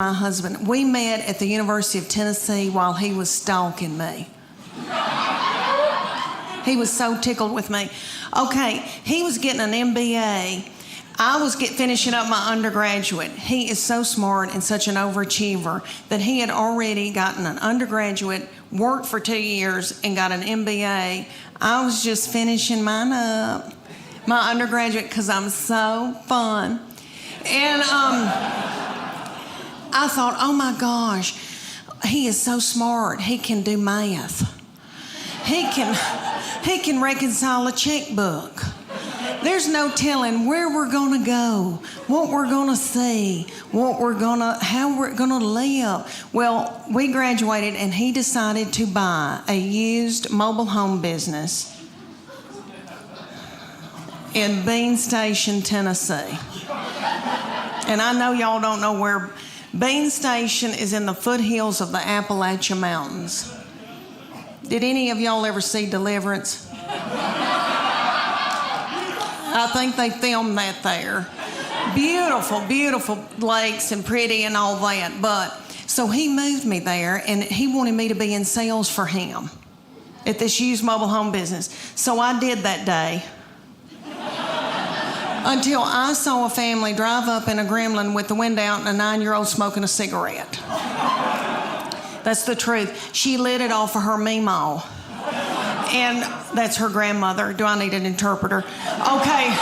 My husband, we met at the University of Tennessee while he was stalking me. He was so tickled with me. Okay, he was getting an MBA. I was finishing up my undergraduate. He is so smart and such an overachiever that he had already gotten an undergraduate, worked for 2 years, and got an MBA. I was just finishing mine up, my undergraduate, because I'm so fun. And I thought, oh my gosh, he is so smart. He can do math. He can reconcile a checkbook. There's no telling where we're gonna go, what we're gonna see, how we're gonna live. Well, we graduated and he decided to buy a used mobile home business in Bean Station, Tennessee. And I know y'all don't know where Bean Station is. In the foothills of the Appalachian Mountains. Did any of y'all ever see Deliverance? I think they filmed that there. Beautiful, beautiful lakes and pretty and all that. But so he moved me there and he wanted me to be in sales for him at this used mobile home business. So I did that day. Until I saw a family drive up in a Gremlin with the window out and a 9-year-old smoking a cigarette. That's the truth. She lit it off of her Meemaw. And that's her grandmother. Do I need an interpreter? Okay.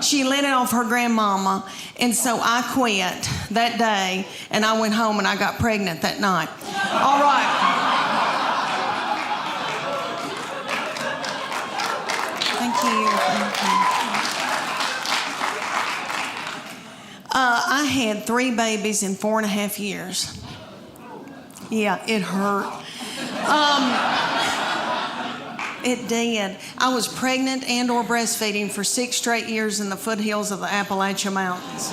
She lit it off her grandmama. And so I quit that day and I went home and I got pregnant that night. All right. Thank you. I had 3 babies in 4.5 years. Yeah, it hurt. It did. I was pregnant and or breastfeeding for 6 straight years in the foothills of the Appalachian Mountains.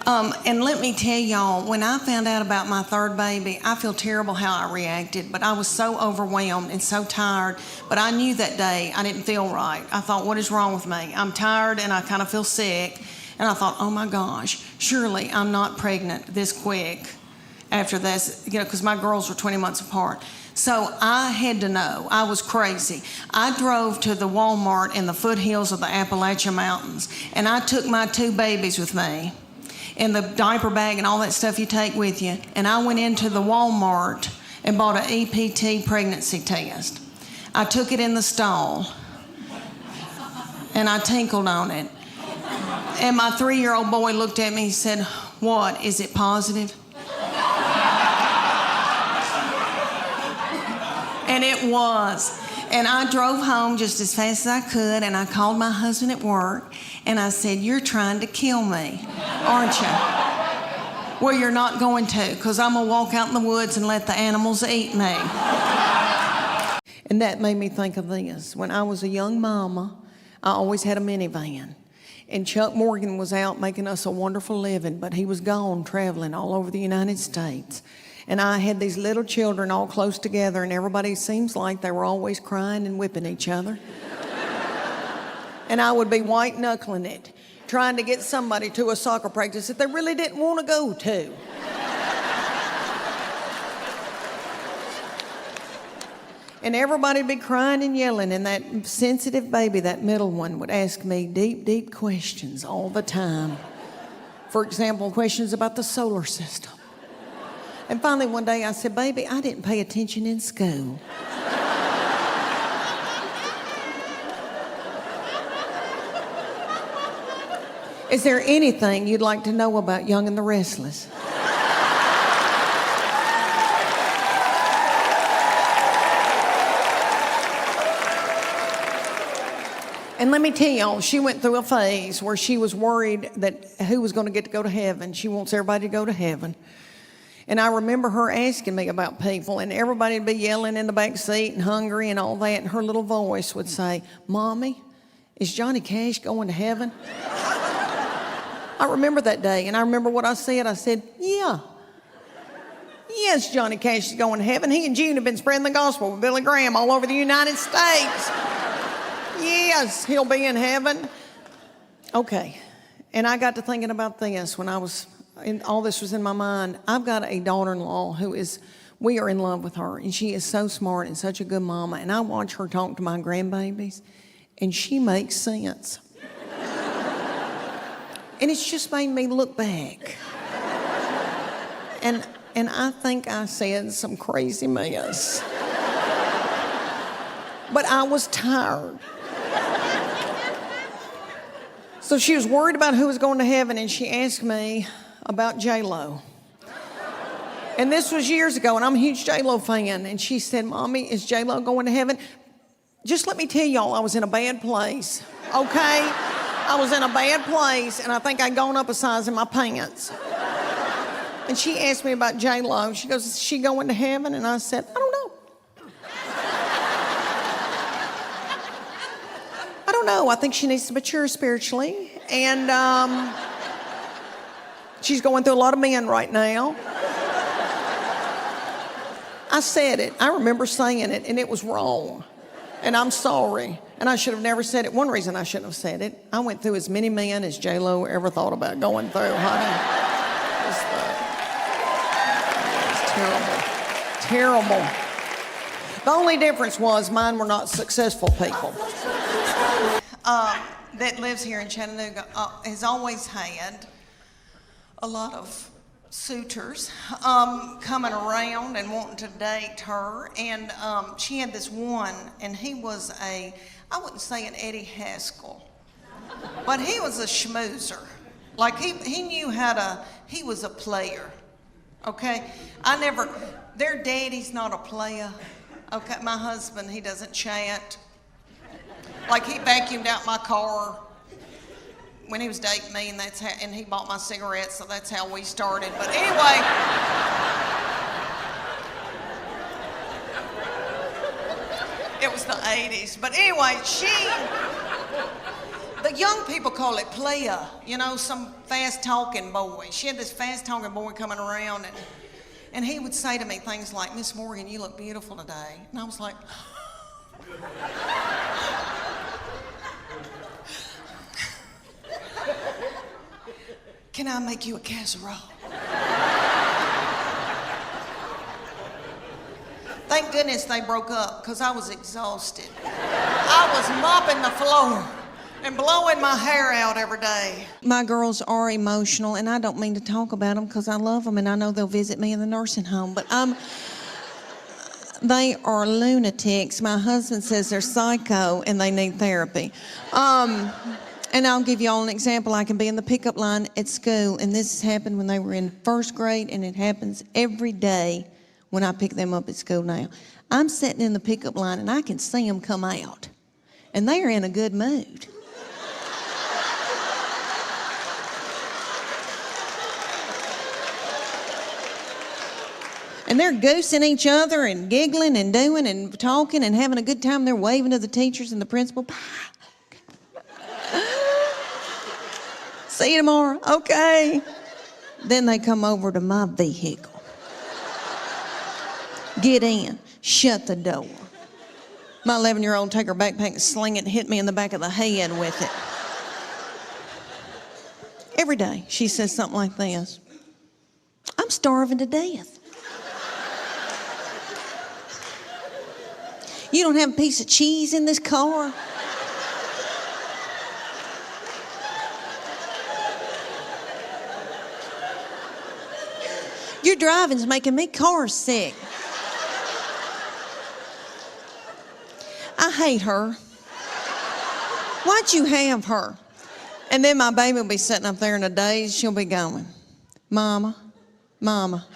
And let me tell y'all, when I found out about my 3rd baby, I feel terrible how I reacted, but I was so overwhelmed and so tired. But I knew that day I didn't feel right. I thought, what is wrong with me? I'm tired and I kind of feel sick. And I thought, oh my gosh, surely I'm not pregnant this quick after this, because my girls were 20 months apart. So I had to know. I was crazy. I drove to the Walmart in the foothills of the Appalachian Mountains, and I took my 2 babies with me in the diaper bag and all that stuff you take with you, and I went into the Walmart and bought an EPT pregnancy test. I took it in the stall, and I tinkled on it. And my 3-year-old boy looked at me and said, what, is it positive? And it was. And I drove home just as fast as I could, and I called my husband at work, and I said, you're trying to kill me, aren't you? Well, you're not going to, because I'm going to walk out in the woods and let the animals eat me. And that made me think of this. When I was a young mama, I always had a minivan. And Chuck Morgan was out making us a wonderful living, but he was gone traveling all over the United States. And I had these little children all close together, and everybody seems like they were always crying and whipping each other. And I would be white-knuckling it, trying to get somebody to a soccer practice that they really didn't want to go to. And everybody would be crying and yelling, and that sensitive baby, that middle one, would ask me deep, deep questions all the time. For example, questions about the solar system. And finally one day I said, baby, I didn't pay attention in school. Is there anything you'd like to know about Young and the Restless? And let me tell y'all, she went through a phase where she was worried that who was going to get to go to heaven. She wants everybody to go to heaven. And I remember her asking me about people, and everybody would be yelling in the back seat and hungry and all that, and her little voice would say, Mommy, is Johnny Cash going to heaven? I remember that day, and I remember what I said. I said, yeah. Yes, Johnny Cash is going to heaven. He and June have been spreading the gospel with Billy Graham all over the United States. Yes, he'll be in heaven. Okay, and I got to thinking about this when I was and all this was in my mind, I've got a daughter-in-law we are in love with her, and she is so smart and such a good mama, and I watch her talk to my grandbabies, and she makes sense. And it's just made me look back. And I think I said some crazy mess. But I was tired. So she was worried about who was going to heaven, and she asked me about J-Lo. And this was years ago, and I'm a huge J-Lo fan. And she said, Mommy, is J-Lo going to heaven? Just let me tell y'all, I was in a bad place, okay? I was in a bad place, and I think I'd gone up a size in my pants. And she asked me about J-Lo. She goes, is she going to heaven? And I said, I don't know. I don't know. I think she needs to mature spiritually. And she's going through a lot of men right now. I said it. I remember saying it, and it was wrong. And I'm sorry. And I should have never said it. One reason I shouldn't have said it, I went through as many men as J-Lo ever thought about going through, honey. Terrible. The only difference was mine were not successful people. That lives here in Chattanooga has always had a lot of suitors coming around and wanting to date her. And she had this one, and he was I wouldn't say an Eddie Haskell, but he was a schmoozer. Like he knew he was a player. Okay, their daddy's not a player. Okay, my husband, he doesn't chat. Like he vacuumed out my car when he was dating me, and he bought my cigarettes, so that's how we started. But anyway, it was the 80s. But anyway, the young people call it player, some fast-talking boy. She had this fast-talking boy coming around, and he would say to me things like, Miss Morgan, you look beautiful today. And I was like, can I make you a casserole? Thank goodness they broke up, because I was exhausted. I was mopping the floor and blowing my hair out every day. My girls are emotional, and I don't mean to talk about them because I love them, and I know they'll visit me in the nursing home, but they are lunatics. My husband says they're psycho and they need therapy. And I'll give you all an example. I can be in the pickup line at school, and this has happened when they were in first grade, and it happens every day when I pick them up at school now. I'm sitting in the pickup line, and I can see them come out, and they are in a good mood. And they're goosing each other and giggling and doing and talking and having a good time. They're waving to the teachers and the principal. See you tomorrow. Okay. Then they come over to my vehicle. Get in. Shut the door. My 11-year-old take her backpack and sling it and hit me in the back of the head with it. Every day she says something like this. I'm starving to death. You don't have a piece of cheese in this car? Your driving's making me car sick. I hate her. Why'd you have her? And then my baby will be sitting up there in a daze. She'll be going, Mama, Mama,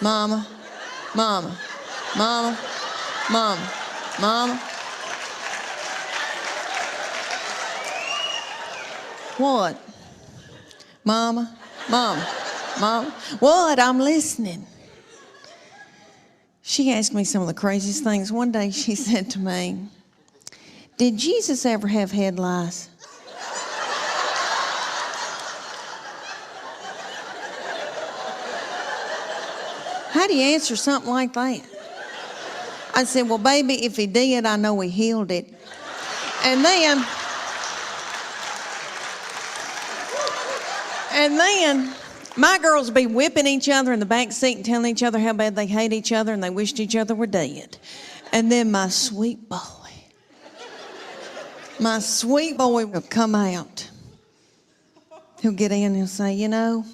Mama, Mama, Mama, Mama. Mama? What? Mama? Mama? Mama? What? I'm listening. She asked me some of the craziest things. One day she said to me, did Jesus ever have head lice? How do you answer something like that? I said, well, baby, if he did, I know he healed it. And then My girls would be whipping each other in the back seat and telling each other how bad they hate each other and they wished each other were dead. And then my sweet boy will come out. He'll get in and he'll say, you know,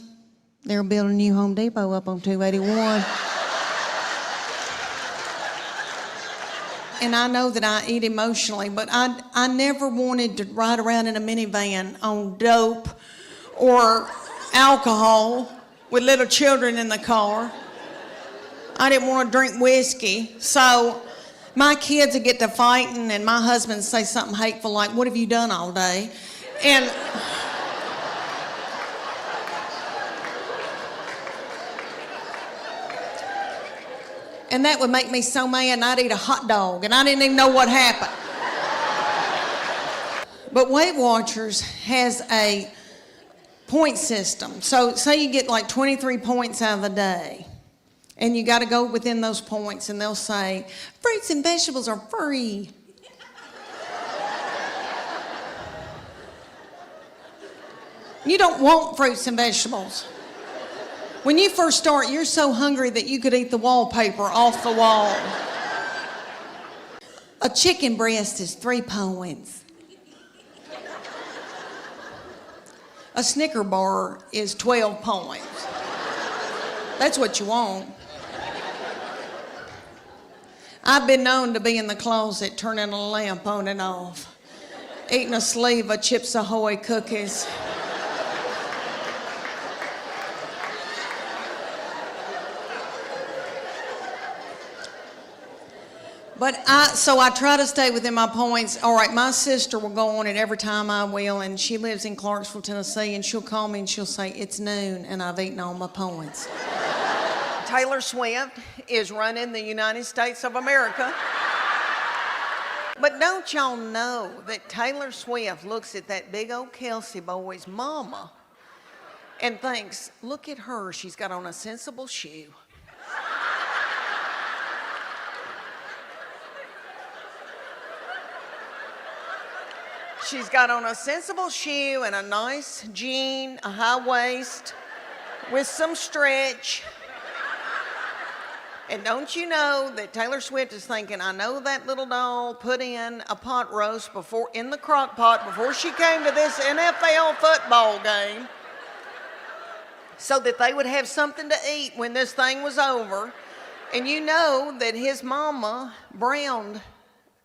they're building a new Home Depot up on 281. And I know that I eat emotionally, but I never wanted to ride around in a minivan on dope or alcohol with little children in the car. I didn't want to drink whiskey. So my kids would get to fighting and my husband would say something hateful like, what have you done all day? And that would make me so mad, and I'd eat a hot dog, and I didn't even know what happened. But Weight Watchers has a point system. So say you get like 23 points out of the day, and you got to go within those points, and they'll say, fruits and vegetables are free. You don't want fruits and vegetables. When you first start, you're so hungry that you could eat the wallpaper off the wall. A chicken breast is 3 points. A Snicker bar is 12 points. That's what you want. I've been known to be in the closet turning a lamp on and off, eating a sleeve of Chips Ahoy cookies. So I try to stay within my points. All right, my sister will go on it every time I will, and she lives in Clarksville, Tennessee, and she'll call me and she'll say, it's noon, and I've eaten all my points. Taylor Swift is running the United States of America. But don't y'all know that Taylor Swift looks at that big old Kelsey boy's mama and thinks, look at her, she's got on a sensible shoe. She's got on a sensible shoe and a nice jean, a high waist with some stretch. And don't you know that Taylor Swift is thinking, I know that little doll put in a pot roast in the crock pot before she came to this NFL football game so that they would have something to eat when this thing was over. And you know that his mama browned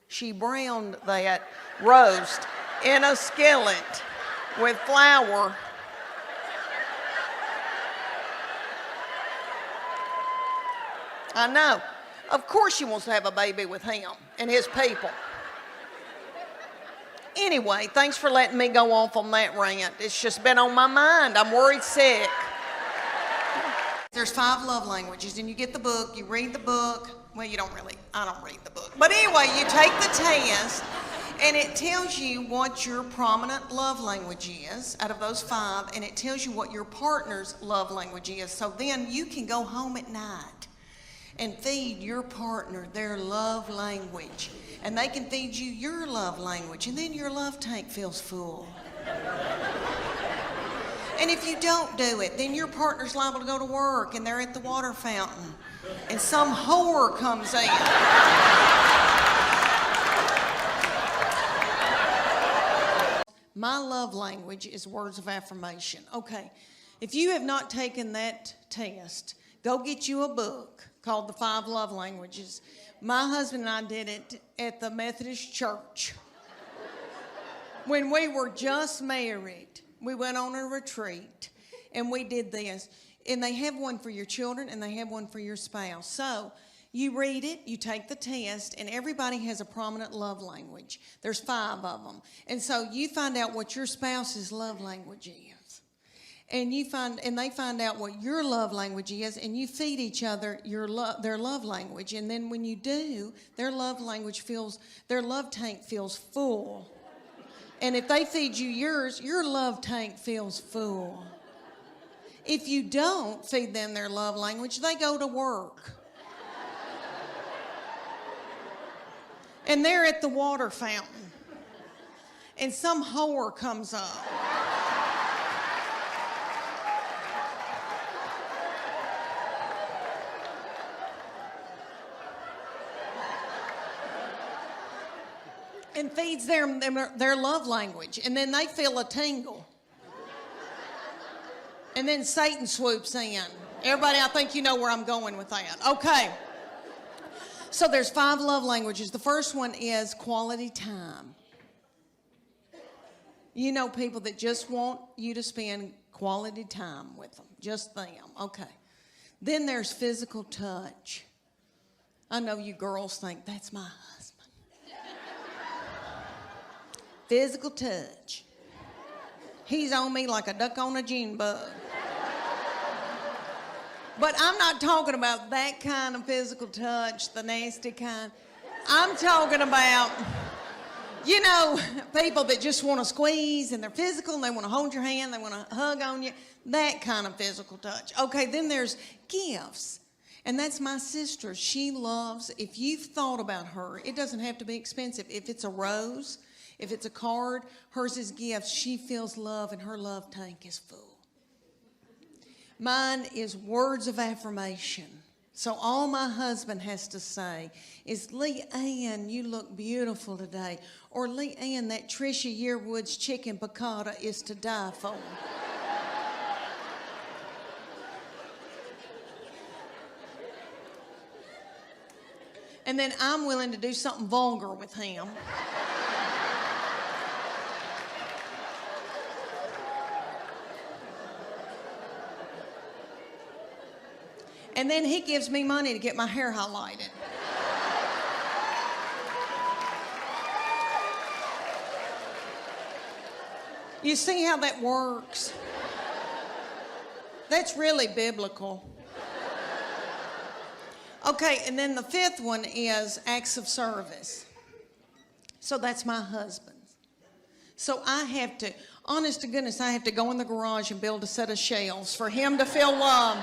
that roast in a skillet with flour. I know. Of course she wants to have a baby with him and his people. Anyway, thanks for letting me go off on that rant. It's just been on my mind. I'm worried sick. There's 5 love languages, and you get the book, you read the book. Well, you don't really, I don't read the book. But anyway, you take the test, and it tells you what your prominent love language is out of those 5, and it tells you what your partner's love language is. So then you can go home at night and feed your partner their love language. And they can feed you your love language, and then your love tank feels full. And if you don't do it, then your partner's liable to go to work and they're at the water fountain and some whore comes in. My love language is words of affirmation. Okay, if you have not taken that test, go get you a book called The 5 Love Languages. My husband and I did it at the Methodist Church. When we were just married, we went on a retreat and we did this. And they have one for your children and they have one for your spouse. So you read it, you take the test, and everybody has a prominent love language. There's 5 of them. And so you find out what your spouse's love language is. And they find out what your love language is, and you feed each other their love language. And then when you do, their love tank feels full. And if they feed you yours, your love tank feels full. If you don't feed them their love language, they go to work. And they're at the water fountain. And some whore comes up. and feeds them their love language. And then they feel a tingle. And then Satan swoops in. Everybody, I think you know where I'm going with that. Okay. So there's 5 love languages. The first one is quality time. You know people that just want you to spend quality time with them. Just them. Okay. Then there's physical touch. I know you girls think, that's my husband. Physical touch. He's on me like a duck on a June bug. But I'm not talking about that kind of physical touch, the nasty kind. I'm talking about, you know, people that just want to squeeze and they're physical and they want to hold your hand, they want to hug on you, that kind of physical touch. Okay, then there's gifts. And that's my sister. She loves, if you've thought about her, it doesn't have to be expensive. If it's a rose, if it's a card, hers is gifts. She feels love and her love tank is full. Mine is words of affirmation. So all my husband has to say is, Leanne, you look beautiful today. Or Leanne, that Trisha Yearwood's chicken piccata is to die for. And then I'm willing to do something vulgar with him. And then he gives me money to get my hair highlighted. You see how that works? That's really biblical. Okay, and then the 5th one is acts of service. So that's my husband's. So I have to, honest to goodness, I have to go in the garage and build a set of shelves for him to feel love.